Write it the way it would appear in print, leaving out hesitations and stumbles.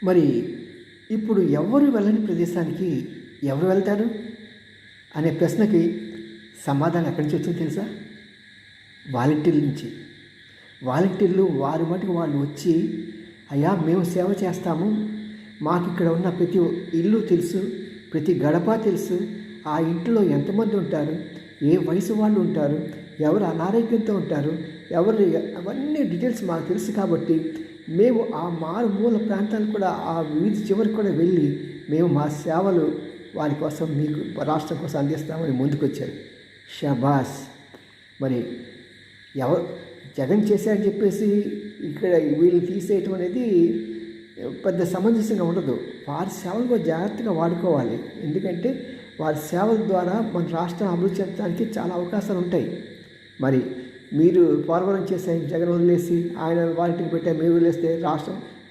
మరి ఇప్పుడు ఎవరు వెళ్ళని ప్రదేశానికి ఎవరు వెళ్తారు అనే ప్రశ్నకి సమాధానం ఎక్కడి నుంచి వచ్చింది తెలుసా? వాలంటీర్ల నుంచి. వాలంటీర్లు వారి మటుకు వాళ్ళు వచ్చి, అయ్యా మేము సేవ చేస్తాము, మాకు ఇక్కడ ఉన్న ప్రతి ఇల్లు తెలుసు, ప్రతి గడప తెలుసు, ఆ ఇంట్లో ఎంతమంది ఉంటారు, ఏ వయసు వాళ్ళు ఉంటారు, ఎవరు అనారోగ్యంతో ఉంటారు, ఎవరు, అవన్నీ డీటెయిల్స్ మాకు తెలుసు కాబట్టి మేము ఆ మారుమూల ప్రాంతాలు కూడా, ఆ వీధి చివరికి కూడా వెళ్ళి మేము మా సేవలు వారి కోసం, మీకు రాష్ట్రం కోసం అందిస్తామని ముందుకొచ్చారు. షబాస్. మరి ఎవరు జగన్ చేశారని చెప్పేసి ఇక్కడ వీళ్ళు తీసేయటం అనేది పెద్ద సమంజసంగా ఉండదు. వారి సేవలు కూడా జాగ్రత్తగా వాడుకోవాలి. ఎందుకంటే వారి సేవల ద్వారా మన రాష్ట్రం అభివృద్ధి చెందడానికి చాలా అవకాశాలు ఉంటాయి. మరి మీరు పోలవరం చేసే జగన్ వదిలేసి ఆయన వాలంటీర్కి పెట్టే మీరు వదిలేస్తే రాష్ట్రం